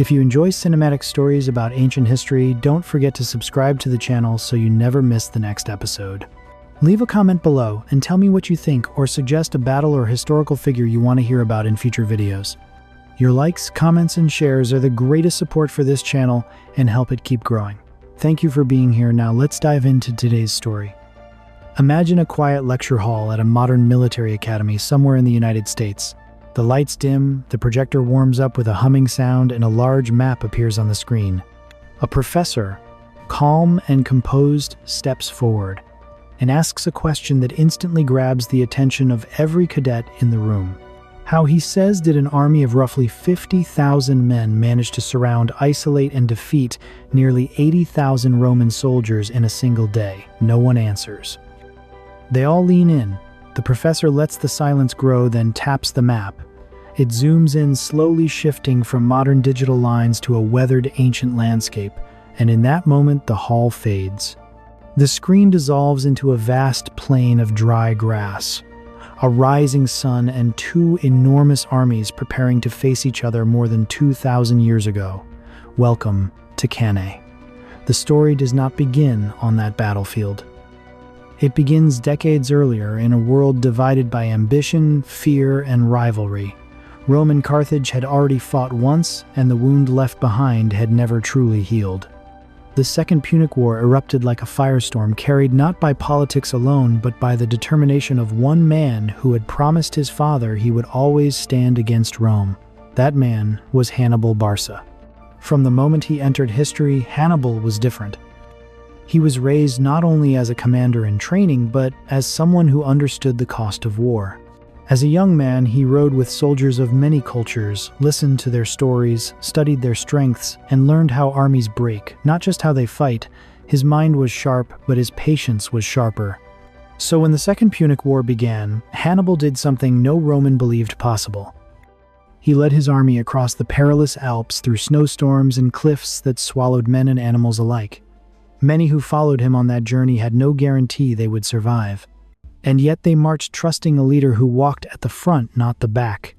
If you enjoy cinematic stories about ancient history, don't forget to subscribe to the channel so you never miss the next episode. Leave a comment below and tell me what you think, or suggest a battle or historical figure you want to hear about in future videos. Your likes, comments, and shares are the greatest support for this channel and help it keep growing. Thank you for being here. Now let's dive into today's story. Imagine a quiet lecture hall at a modern military academy somewhere in the United States. The lights dim, the projector warms up with a humming sound, and a large map appears on the screen. A professor, calm and composed, steps forward and asks a question that instantly grabs the attention of every cadet in the room. How, he says, did an army of roughly 50,000 men manage to surround, isolate, and defeat nearly 80,000 Roman soldiers in a single day? No one answers. They all lean in. The professor lets the silence grow, then taps the map. It zooms in, slowly shifting from modern digital lines to a weathered ancient landscape, and in that moment the hall fades. The screen dissolves into a vast plain of dry grass, a rising sun, and two enormous armies preparing to face each other more than 2,000 years ago. Welcome to Cannae. The story does not begin on that battlefield. It begins decades earlier in a world divided by ambition, fear, and rivalry. Rome and Carthage had already fought once, and the wound left behind had never truly healed. The Second Punic War erupted like a firestorm, carried not by politics alone, but by the determination of one man who had promised his father he would always stand against Rome. That man was Hannibal Barca. From the moment he entered history, Hannibal was different. He was raised not only as a commander in training, but as someone who understood the cost of war. As a young man, he rode with soldiers of many cultures, listened to their stories, studied their strengths, and learned how armies break, not just how they fight. His mind was sharp, but his patience was sharper. So when the Second Punic War began, Hannibal did something no Roman believed possible. He led his army across the perilous Alps through snowstorms and cliffs that swallowed men and animals alike. Many who followed him on that journey had no guarantee they would survive. And yet they marched, trusting a leader who walked at the front, not the back.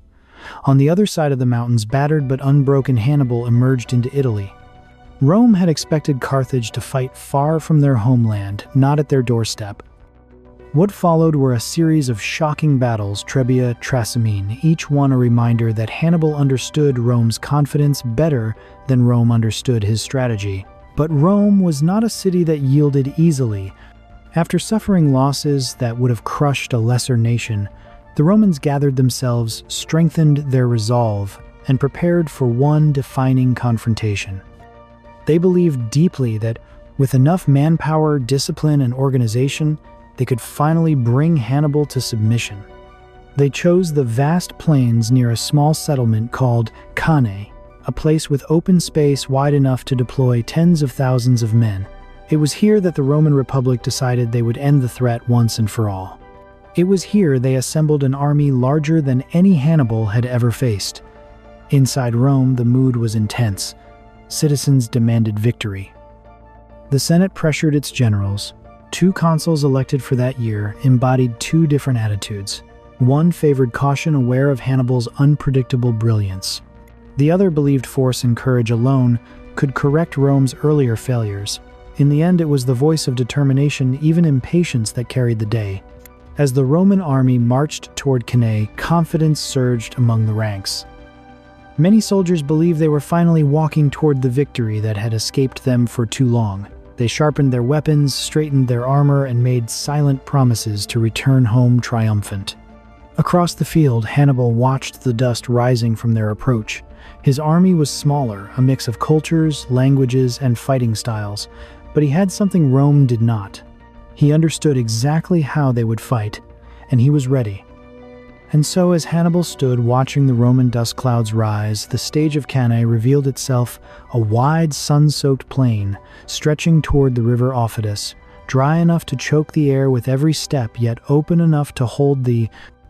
On the other side of the mountains, battered but unbroken, Hannibal emerged into Italy. Rome had expected Carthage to fight far from their homeland, not at their doorstep. What followed were a series of shocking battles, Trebia, Trasimene, each one a reminder that Hannibal understood Rome's confidence better than Rome understood his strategy. But Rome was not a city that yielded easily. After suffering losses that would have crushed a lesser nation, the Romans gathered themselves, strengthened their resolve, and prepared for one defining confrontation. They believed deeply that with enough manpower, discipline, and organization, they could finally bring Hannibal to submission. They chose the vast plains near a small settlement called Cannae, a place with open space wide enough to deploy tens of thousands of men. It was here that the Roman Republic decided they would end the threat once and for all. It was here they assembled an army larger than any Hannibal had ever faced. Inside Rome, the mood was intense. Citizens demanded victory. The Senate pressured its generals. Two consuls elected for that year embodied two different attitudes. One favored caution, aware of Hannibal's unpredictable brilliance. The other believed force and courage alone could correct Rome's earlier failures. In the end, it was the voice of determination, even impatience, that carried the day. As the Roman army marched toward Cannae, confidence surged among the ranks. Many soldiers believed they were finally walking toward the victory that had escaped them for too long. They sharpened their weapons, straightened their armor, and made silent promises to return home triumphant. Across the field, Hannibal watched the dust rising from their approach. His army was smaller, a mix of cultures, languages, and fighting styles, but he had something Rome did not. He understood exactly how they would fight, and he was ready. And so as Hannibal stood watching the Roman dust clouds rise, the stage of Cannae revealed itself, a wide, sun-soaked plain stretching toward the River Aufidus, dry enough to choke the air with every step, yet open enough to hold the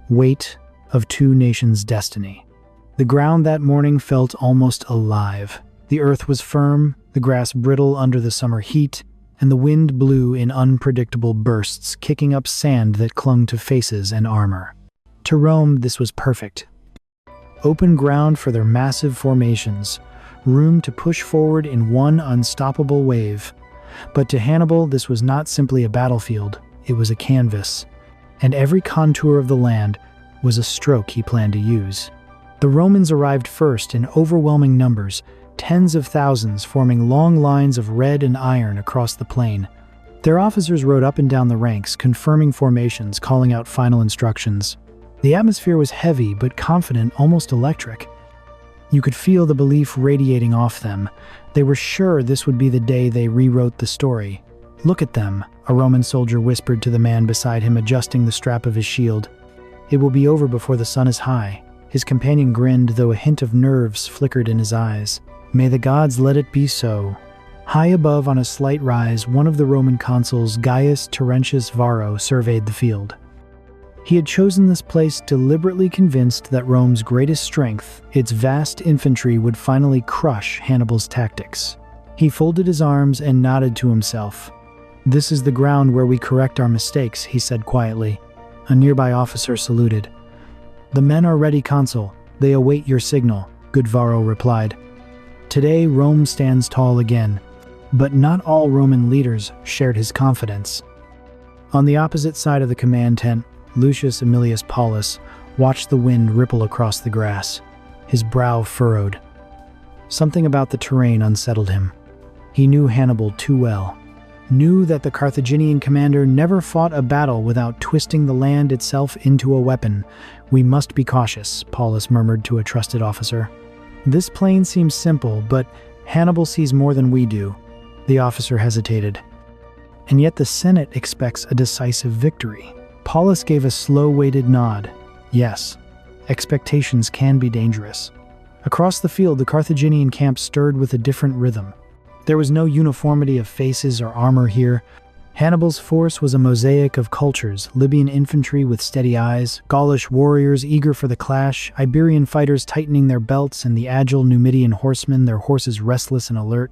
weight of two nations' destiny. The ground that morning felt almost alive. The earth was firm, the grass brittle under the summer heat, and the wind blew in unpredictable bursts, kicking up sand that clung to faces and armor. To Rome, this was perfect. Open ground for their massive formations. room to push forward in one unstoppable wave. But to Hannibal, this was not simply a battlefield, it was a canvas. And every contour of the land was a stroke he planned to use. The Romans arrived first in overwhelming numbers, tens of thousands forming long lines of red and iron across the plain. Their officers rode up and down the ranks, confirming formations, calling out final instructions. The atmosphere was heavy but confident, almost electric. You could feel the belief radiating off them. They were sure this would be the day they rewrote the story. "Look at them," a Roman soldier whispered to the man beside him, adjusting the strap of his shield. "It will be over before the sun is high." His companion grinned, though a hint of nerves flickered in his eyes. "May the gods let it be so." High above, on a slight rise, one of the Roman consuls, Gaius Terentius Varro, surveyed the field. He had chosen this place deliberately convinced that Rome's greatest strength, its vast infantry, would finally crush Hannibal's tactics. He folded his arms and nodded to himself. "This is the ground where we correct our mistakes," he said quietly. A nearby officer saluted. "The men are ready, Consul. They await your signal," good Varro replied. Today, Rome stands tall again. But not all Roman leaders shared his confidence. On the opposite side of the command tent, Lucius Aemilius Paulus watched the wind ripple across the grass. His brow furrowed. Something about the terrain unsettled him. He knew Hannibal too well. Knew that the Carthaginian commander never fought a battle without twisting the land itself into a weapon. "We must be cautious," Paulus murmured to a trusted officer. "This plain seems simple, but Hannibal sees more than we do." The officer hesitated. "And yet the Senate expects a decisive victory." Paulus gave a slow-weighted nod. "Yes, expectations can be dangerous." Across the field, the Carthaginian camp stirred with a different rhythm. There was no uniformity of faces or armor here. Hannibal's force was a mosaic of cultures: Libyan infantry with steady eyes, Gaulish warriors eager for the clash, Iberian fighters tightening their belts, and the agile Numidian horsemen, their horses restless and alert.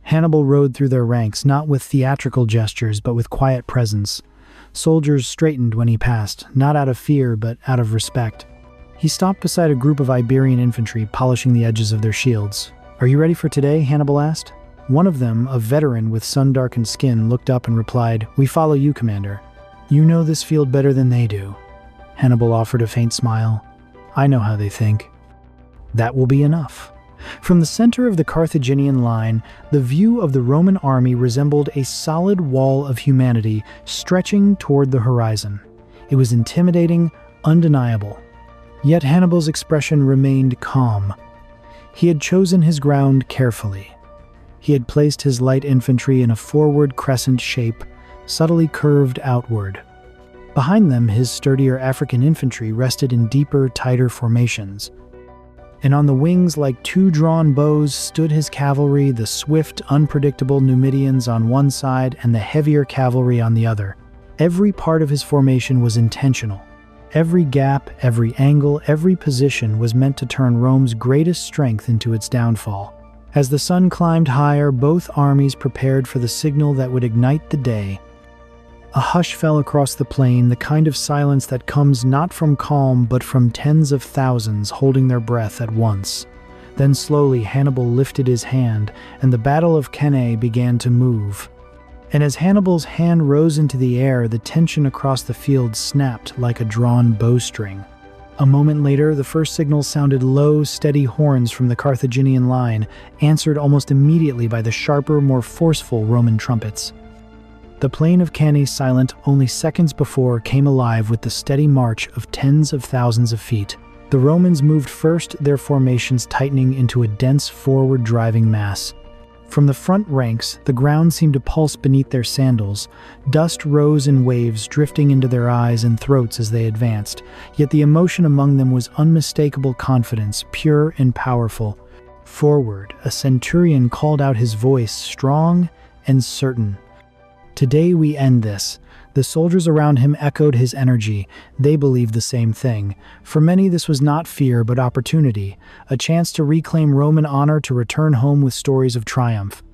Hannibal rode through their ranks, not with theatrical gestures, but with quiet presence. Soldiers straightened when he passed, not out of fear, but out of respect. He stopped beside a group of Iberian infantry, polishing the edges of their shields. "Are you ready for today?" Hannibal asked. One of them, a veteran with sun-darkened skin, looked up and replied, "We follow you, Commander. You know this field better than they do." Hannibal offered a faint smile. "I know how they think." "That will be enough." From the center of the Carthaginian line, the view of the Roman army resembled a solid wall of humanity stretching toward the horizon. It was intimidating, undeniable. Yet Hannibal's expression remained calm. He had chosen his ground carefully. He had placed his light infantry in a forward crescent shape, subtly curved outward. Behind them, his sturdier African infantry rested in deeper, tighter formations. And on the wings, like two drawn bows, stood his cavalry, the swift, unpredictable Numidians on one side and the heavier cavalry on the other. Every part of his formation was intentional. Every gap, every angle, every position was meant to turn Rome's greatest strength into its downfall. As the sun climbed higher, both armies prepared for the signal that would ignite the day. A hush fell across the plain, the kind of silence that comes not from calm but from tens of thousands holding their breath at once. Then slowly Hannibal lifted his hand, and the Battle of Cannae began to move. And as Hannibal's hand rose into the air, the tension across the field snapped like a drawn bowstring. A moment later, the first signal sounded low, steady horns from the Carthaginian line, answered almost immediately by the sharper, more forceful Roman trumpets. The plain of Cannae, silent only seconds before, came alive with the steady march of tens of thousands of feet. The Romans moved first, their formations tightening into a dense forward-driving mass. From the front ranks, the ground seemed to pulse beneath their sandals. Dust rose in waves, drifting into their eyes and throats as they advanced. Yet the emotion among them was unmistakable confidence, pure and powerful. Forward, a centurion called out, his voice strong and certain. "Today we end this." The soldiers around him echoed his energy. They believed the same thing. For many, this was not fear, but opportunity, a chance to reclaim Roman honor, to return home with stories of triumph.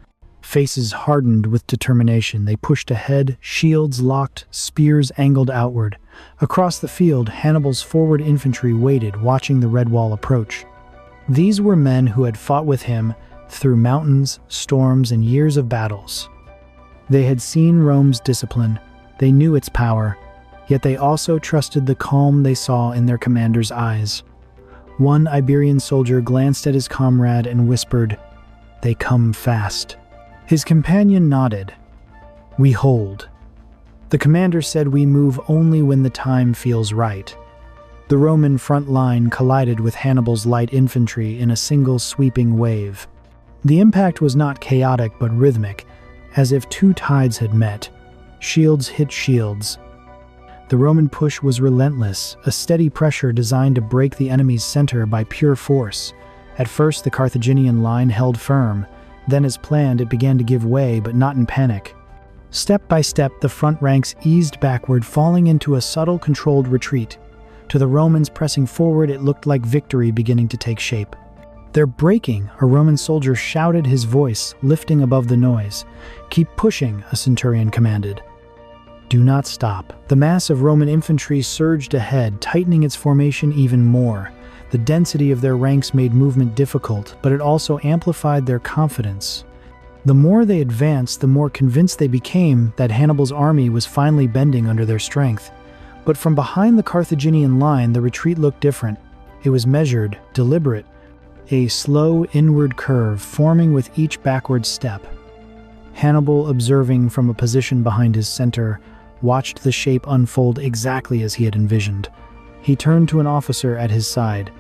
Faces hardened with determination, they pushed ahead, shields locked, spears angled outward. Across the field, Hannibal's forward infantry waited, watching the red wall approach. These were men who had fought with him through mountains, storms, and years of battles. They had seen Rome's discipline, they knew its power, yet they also trusted the calm they saw in their commander's eyes. One Iberian soldier glanced at his comrade and whispered, "They come fast." His companion nodded. "We hold." The commander said, "We move only when the time feels right." The Roman front line collided with Hannibal's light infantry in a single sweeping wave. The impact was not chaotic but rhythmic, as if two tides had met. Shields hit shields. The Roman push was relentless, a steady pressure designed to break the enemy's center by pure force. At first, the Carthaginian line held firm. Then, as planned, it began to give way, but not in panic. Step by step, the front ranks eased backward, falling into a subtle, controlled retreat. To the Romans pressing forward, it looked like victory beginning to take shape. "They're breaking," a Roman soldier shouted, his voice lifting above the noise. "Keep pushing," a centurion commanded. "Do not stop." The mass of Roman infantry surged ahead, tightening its formation even more. The density of their ranks made movement difficult, but it also amplified their confidence. The more they advanced, the more convinced they became that Hannibal's army was finally bending under their strength. But from behind the Carthaginian line, the retreat looked different. It was measured, deliberate, a slow inward curve forming with each backward step. Hannibal, observing from a position behind his center, watched the shape unfold exactly as he had envisioned. He turned to an officer at his side.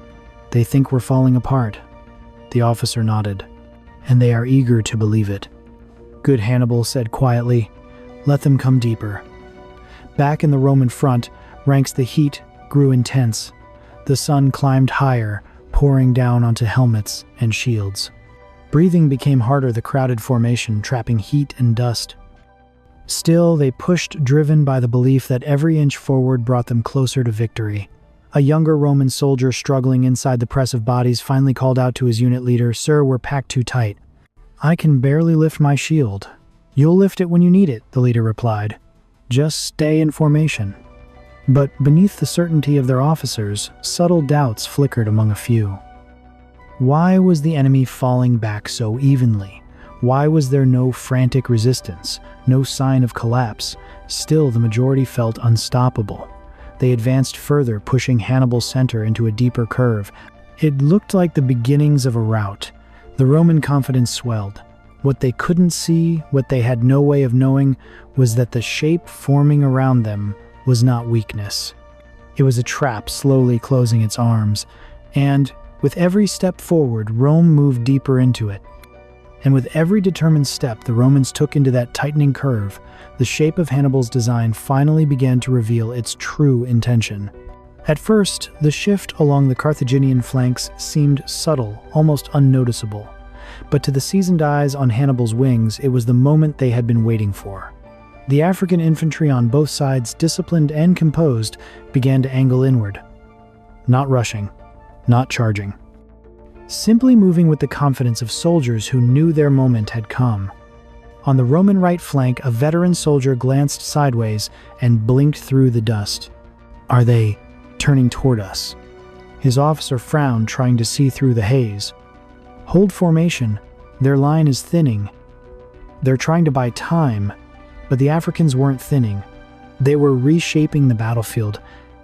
"They think we're falling apart." The officer nodded. "And they are eager to believe it." "Good," Hannibal said quietly. "Let them come deeper." Back in the Roman front, ranks the heat grew intense. The sun climbed higher, pouring down onto helmets and shields. Breathing became harder, the crowded formation trapping heat and dust. Still, they pushed, driven by the belief that every inch forward brought them closer to victory. A younger Roman soldier struggling inside the press of bodies finally called out to his unit leader, "Sir, we're packed too tight." "I can barely lift my shield." "You'll lift it when you need it," the leader replied. "Just stay in formation." But beneath the certainty of their officers, subtle doubts flickered among a few. Why was the enemy falling back so evenly? Why was there no frantic resistance, no sign of collapse? Still, the majority felt unstoppable. They advanced further, pushing Hannibal's center into a deeper curve. It looked like the beginnings of a rout. The Roman confidence swelled. What they couldn't see, what they had no way of knowing, was that the shape forming around them was not weakness. It was a trap slowly closing its arms, and with every step forward, Rome moved deeper into it. And with every determined step the Romans took into that tightening curve, the shape of Hannibal's design finally began to reveal its true intention. At first, the shift along the Carthaginian flanks seemed subtle, almost unnoticeable. But to the seasoned eyes on Hannibal's wings, it was the moment they had been waiting for. The African infantry on both sides, disciplined and composed, began to angle inward. Not rushing, not charging. Simply moving with the confidence of soldiers who knew their moment had come. On the Roman right flank, a veteran soldier glanced sideways and blinked through the dust. "Are they turning toward us?" His officer frowned, trying to see through the haze. "Hold formation. Their line is thinning. They're trying to buy time." But the Africans weren't thinning. They were reshaping the battlefield.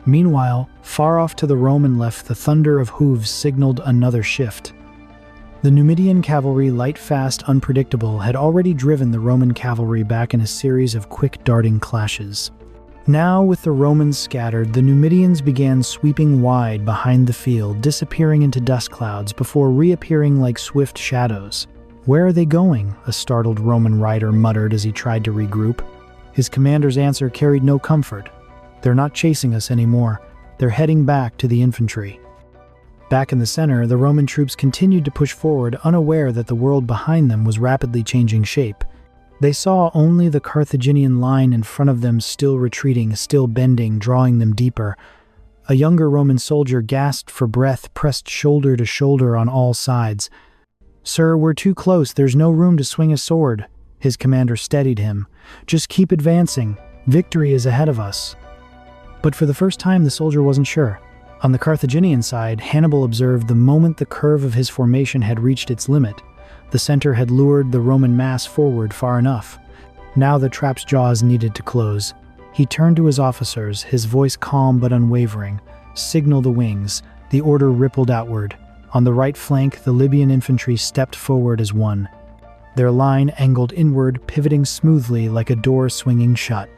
Meanwhile, far off to the Roman left, the thunder of hooves signaled another shift. The Numidian cavalry, light, fast, unpredictable, had already driven the Roman cavalry back in a series of quick darting clashes. Now, with the Romans scattered, the Numidians began sweeping wide behind the field, disappearing into dust clouds before reappearing like swift shadows. "Where are they going?" a startled Roman rider muttered as he tried to regroup. His commander's answer carried no comfort. "They're not chasing us anymore. They're heading back to the infantry." Back in the center, the Roman troops continued to push forward, unaware that the world behind them was rapidly changing shape. They saw only the Carthaginian line in front of them, still retreating, still bending, drawing them deeper. A younger Roman soldier gasped for breath, pressed shoulder to shoulder on all sides. "Sir, we're too close. There's no room to swing a sword." His commander steadied him. "Just keep advancing. Victory is ahead of us." But for the first time, the soldier wasn't sure. On the Carthaginian side, Hannibal observed the moment the curve of his formation had reached its limit. The center had lured the Roman mass forward far enough. Now the trap's jaws needed to close. He turned to his officers, his voice calm but unwavering. "Signal the wings." The order rippled outward. On the right flank, the Libyan infantry stepped forward as one. Their line angled inward, pivoting smoothly like a door swinging shut.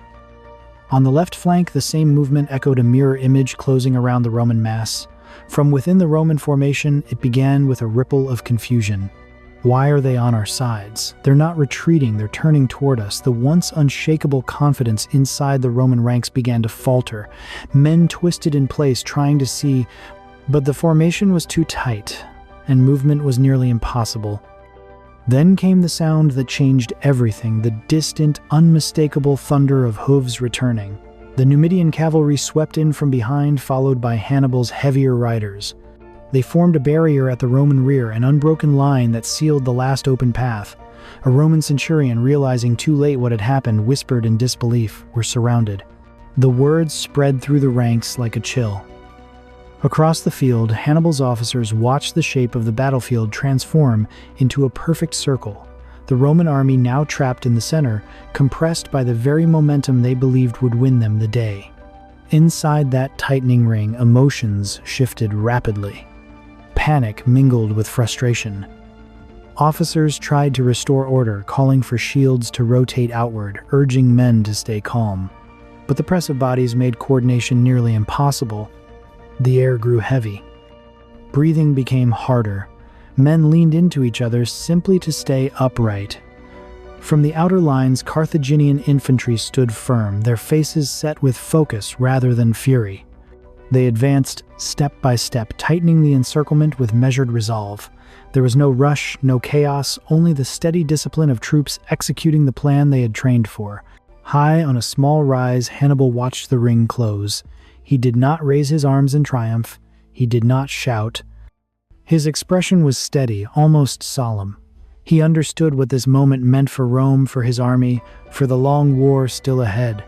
On the left flank, the same movement echoed a mirror image closing around the Roman mass. From within the Roman formation, it began with a ripple of confusion. Why are they on our sides? They're not retreating, they're turning toward us. The once unshakable confidence inside the Roman ranks began to falter. Men twisted in place, trying to see, but the formation was too tight, and movement was nearly impossible. Then came the sound that changed everything, the distant, unmistakable thunder of hooves returning. The Numidian cavalry swept in from behind, followed by Hannibal's heavier riders. They formed a barrier at the Roman rear, an unbroken line that sealed the last open path. A Roman centurion, realizing too late what had happened, whispered in disbelief, "We're surrounded." The words spread through the ranks like a chill. Across the field, Hannibal's officers watched the shape of the battlefield transform into a perfect circle. The Roman army, now trapped in the center, compressed by the very momentum they believed would win them the day. Inside that tightening ring, emotions shifted rapidly. Panic mingled with frustration. Officers tried to restore order, calling for shields to rotate outward, urging men to stay calm. But the press of bodies made coordination nearly impossible. The air grew heavy. Breathing became harder. Men leaned into each other simply to stay upright. From the outer lines, Carthaginian infantry stood firm, their faces set with focus rather than fury. They advanced step by step, tightening the encirclement with measured resolve. There was no rush, no chaos, only the steady discipline of troops executing the plan they had trained for. High on a small rise, Hannibal watched the ring close. He did not raise his arms in triumph. He did not shout. His expression was steady, almost solemn. He understood what this moment meant for Rome, for his army, for the long war still ahead.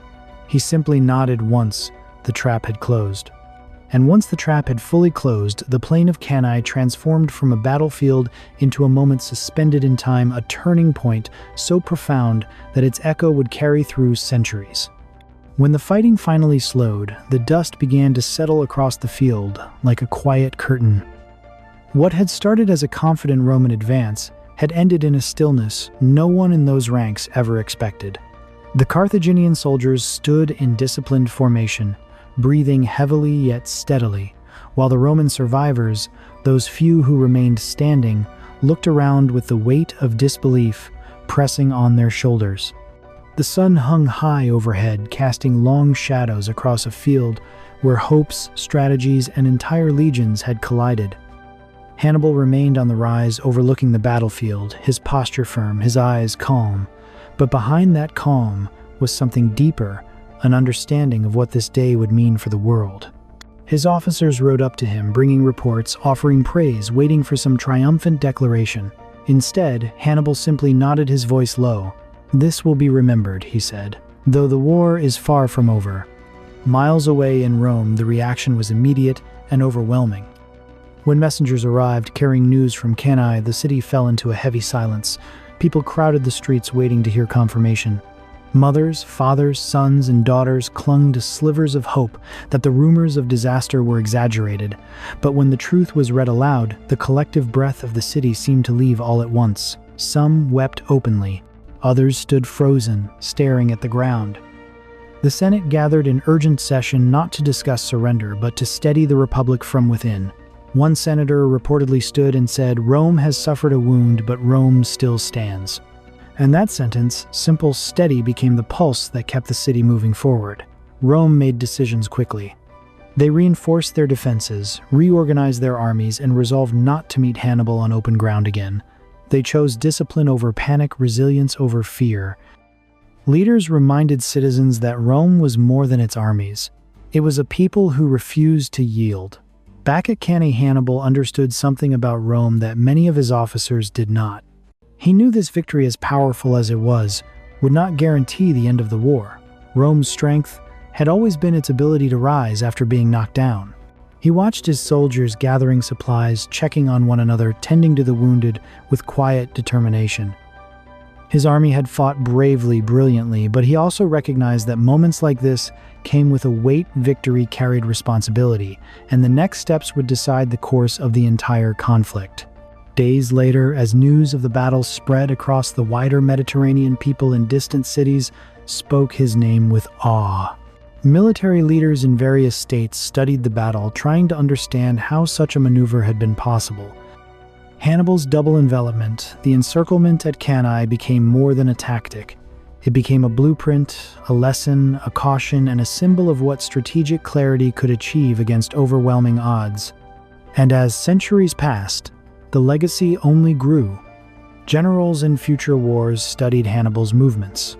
He simply nodded once. The trap had closed. And once the trap had fully closed, the plain of Cannae transformed from a battlefield into a moment suspended in time, a turning point so profound that its echo would carry through centuries. When the fighting finally slowed, the dust began to settle across the field like a quiet curtain. What had started as a confident Roman advance had ended in a stillness no one in those ranks ever expected. The Carthaginian soldiers stood in disciplined formation, breathing heavily yet steadily, while the Roman survivors, those few who remained standing, looked around with the weight of disbelief pressing on their shoulders. The sun hung high overhead, casting long shadows across a field where hopes, strategies, and entire legions had collided. Hannibal remained on the rise, overlooking the battlefield, his posture firm, his eyes calm. But behind that calm was something deeper, an understanding of what this day would mean for the world. His officers rode up to him, bringing reports, offering praise, waiting for some triumphant declaration. Instead, Hannibal simply nodded, his voice low. "This will be remembered," he said, "though the war is far from over." Miles away in Rome, the reaction was immediate and overwhelming. When messengers arrived carrying news from Cannae, the city fell into a heavy silence. People crowded the streets waiting to hear confirmation. Mothers, fathers, sons, and daughters clung to slivers of hope that the rumors of disaster were exaggerated. But when the truth was read aloud, the collective breath of the city seemed to leave all at once. Some wept openly. Others stood frozen, staring at the ground. The Senate gathered in urgent session not to discuss surrender, but to steady the republic from within. One senator reportedly stood and said, "Rome has suffered a wound, but Rome still stands." And that sentence, simple, steady, became the pulse that kept the city moving forward. Rome made decisions quickly. They reinforced their defenses, reorganized their armies, and resolved not to meet Hannibal on open ground again. They chose discipline over panic, resilience over fear. Leaders reminded citizens that Rome was more than its armies. It was a people who refused to yield. Back at Cannae, Hannibal understood something about Rome that many of his officers did not. He knew this victory, as powerful as it was, would not guarantee the end of the war. Rome's strength had always been its ability to rise after being knocked down. He watched his soldiers gathering supplies, checking on one another, tending to the wounded with quiet determination. His army had fought bravely, brilliantly, but he also recognized that moments like this came with a weight. Victory carried responsibility, and the next steps would decide the course of the entire conflict. Days later, as news of the battle spread across the wider Mediterranean, people in distant cities spoke his name with awe. Military leaders in various states studied the battle, trying to understand how such a maneuver had been possible. Hannibal's double envelopment, the encirclement at Cannae, became more than a tactic. It became a blueprint, a lesson, a caution, and a symbol of what strategic clarity could achieve against overwhelming odds. And as centuries passed, the legacy only grew. Generals in future wars studied Hannibal's movements.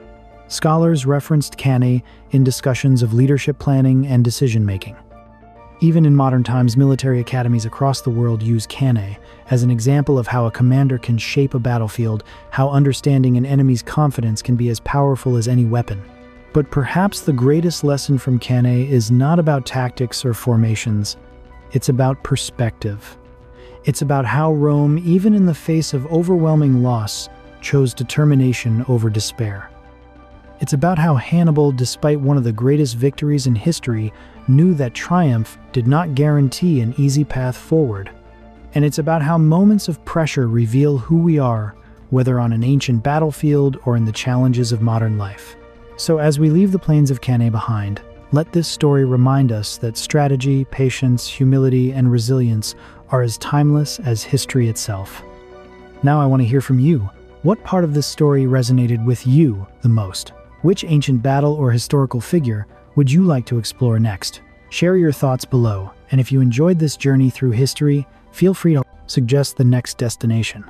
Scholars referenced Cannae in discussions of leadership planning and decision-making. Even in modern times, military academies across the world use Cannae as an example of how a commander can shape a battlefield, how understanding an enemy's confidence can be as powerful as any weapon. But perhaps the greatest lesson from Cannae is not about tactics or formations. It's about perspective. It's about how Rome, even in the face of overwhelming loss, chose determination over despair. It's about how Hannibal, despite one of the greatest victories in history, knew that triumph did not guarantee an easy path forward. And it's about how moments of pressure reveal who we are, whether on an ancient battlefield or in the challenges of modern life. So as we leave the plains of Cannae behind, let this story remind us that strategy, patience, humility, and resilience are as timeless as history itself. Now I want to hear from you. What part of this story resonated with you the most? Which ancient battle or historical figure would you like to explore next? Share your thoughts below, and if you enjoyed this journey through history, feel free to suggest the next destination.